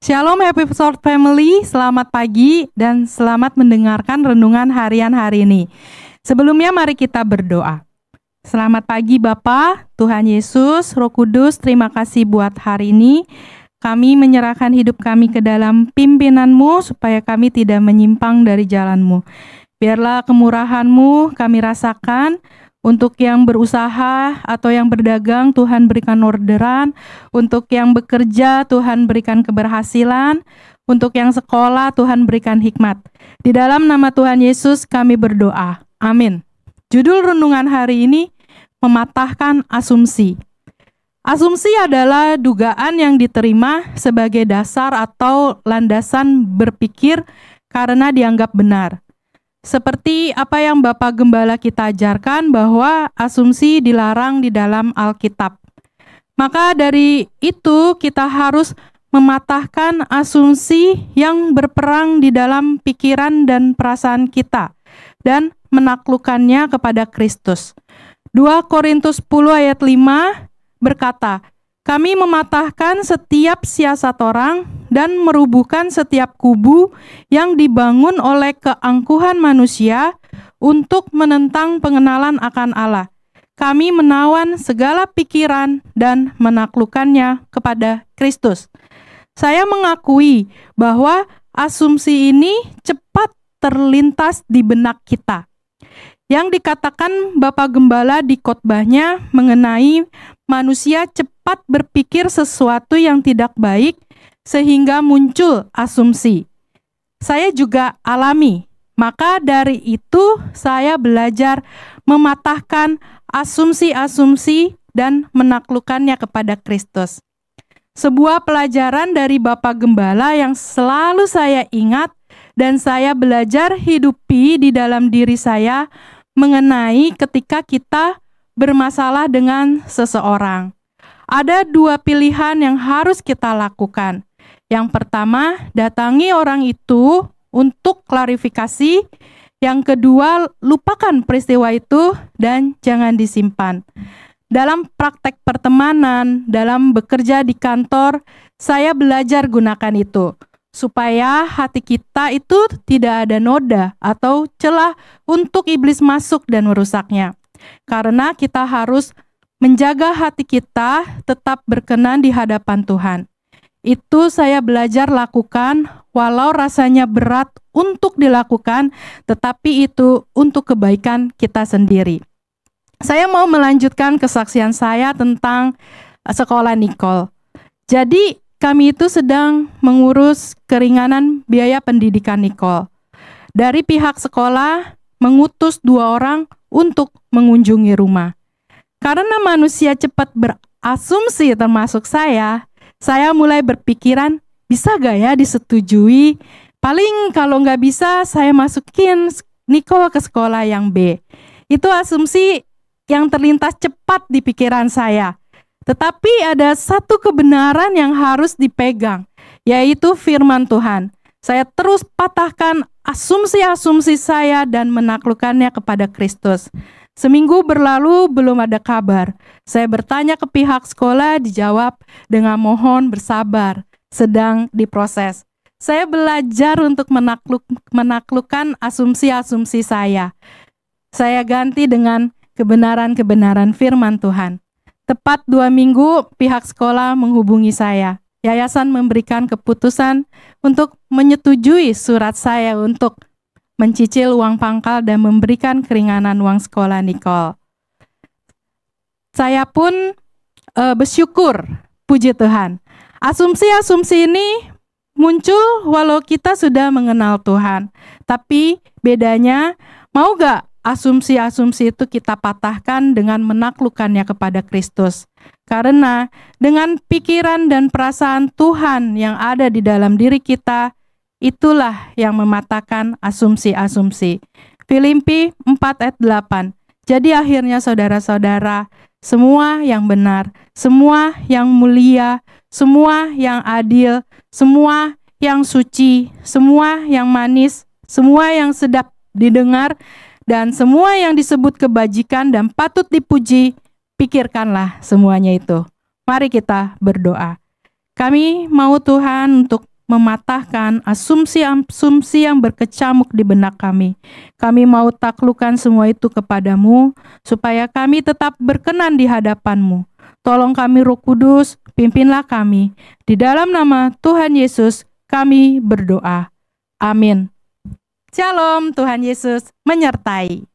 Shalom Happy Sword Family, selamat pagi dan selamat mendengarkan renungan harian hari ini. Sebelumnya mari kita berdoa. Selamat pagi Bapa, Tuhan Yesus, Roh Kudus, terima kasih buat hari ini. Kami menyerahkan hidup kami ke dalam pimpinan-Mu supaya kami tidak menyimpang dari jalan-Mu. Biarlah kemurahan-Mu kami rasakan. Untuk yang berusaha atau yang berdagang, Tuhan berikan orderan. Untuk yang bekerja, Tuhan berikan keberhasilan. Untuk yang sekolah, Tuhan berikan hikmat. Di dalam nama Tuhan Yesus kami berdoa. Amin. Judul renungan hari ini, mematahkan asumsi. Asumsi adalah dugaan yang diterima sebagai dasar atau landasan berpikir karena dianggap benar. Seperti apa yang Bapak Gembala kita ajarkan bahwa asumsi dilarang di dalam Alkitab. Maka dari itu kita harus mematahkan asumsi yang berperang di dalam pikiran dan perasaan kita dan menaklukkannya kepada Kristus. 2 Korintus 10 ayat 5 berkata, "Kami mematahkan setiap siasat orang dan merubuhkan setiap kubu yang dibangun oleh keangkuhan manusia untuk menentang pengenalan akan Allah. Kami menawan segala pikiran dan menaklukkannya kepada Kristus." Saya mengakui bahwa asumsi ini cepat terlintas di benak kita. Yang dikatakan Bapak Gembala di khotbahnya mengenai manusia cepat berpikir sesuatu yang tidak baik sehingga muncul asumsi. Saya juga alami, maka dari itu saya belajar mematahkan asumsi-asumsi dan menaklukkannya kepada Kristus. Sebuah pelajaran dari Bapak Gembala yang selalu saya ingat dan saya belajar hidupi di dalam diri saya mengenai ketika kita bermasalah dengan seseorang. Ada 2 pilihan yang harus kita lakukan. Yang pertama, datangi orang itu untuk klarifikasi. Yang kedua, lupakan peristiwa itu dan jangan disimpan. Dalam praktek pertemanan, dalam bekerja di kantor, saya belajar gunakan itu. Supaya hati kita itu tidak ada noda atau celah untuk iblis masuk dan merusaknya. Karena kita harus menjaga hati kita tetap berkenan di hadapan Tuhan. Itu saya belajar lakukan walau rasanya berat untuk dilakukan, tetapi itu untuk kebaikan kita sendiri. Saya mau melanjutkan kesaksian saya tentang sekolah Nicole. Jadi kami itu sedang mengurus keringanan biaya pendidikan Nicole. Dari pihak sekolah mengutus 2 orang untuk mengunjungi rumah. Karena manusia cepat berasumsi termasuk saya mulai berpikiran, bisa gak ya disetujui? Paling kalau nggak bisa, saya masukin Nicole ke sekolah yang B. Itu asumsi yang terlintas cepat di pikiran saya. Tetapi ada satu kebenaran yang harus dipegang, yaitu firman Tuhan. Saya terus patahkan asumsi-asumsi saya dan menaklukkannya kepada Kristus. Seminggu berlalu belum ada kabar. Saya bertanya ke pihak sekolah, dijawab dengan mohon bersabar, sedang diproses. Saya belajar untuk menaklukkan asumsi-asumsi saya. Saya ganti dengan kebenaran-kebenaran firman Tuhan. Tepat 2 minggu, pihak sekolah menghubungi saya. Yayasan memberikan keputusan untuk menyetujui surat saya untuk mencicil uang pangkal dan memberikan keringanan uang sekolah Nicole. Saya pun bersyukur, puji Tuhan. Asumsi-asumsi ini muncul walau kita sudah mengenal Tuhan. Tapi bedanya, mau gak asumsi-asumsi itu kita patahkan dengan menaklukkannya kepada Kristus. Karena dengan pikiran dan perasaan Tuhan yang ada di dalam diri kita, itulah yang mematahkan asumsi-asumsi. Filipi 4 ayat 8. Jadi akhirnya saudara-saudara, semua yang benar, semua yang mulia, semua yang adil, semua yang suci, semua yang manis, semua yang sedap didengar, dan semua yang disebut kebajikan dan patut dipuji, pikirkanlah semuanya itu. Mari kita berdoa. Kami mau Tuhan untuk mematahkan asumsi-asumsi yang berkecamuk di benak kami. Kami mau taklukkan semua itu kepadamu, supaya kami tetap berkenan di hadapan-Mu. Tolong kami Roh Kudus, pimpinlah kami. Di dalam nama Tuhan Yesus kami berdoa. Amin. Shalom, Tuhan Yesus menyertai.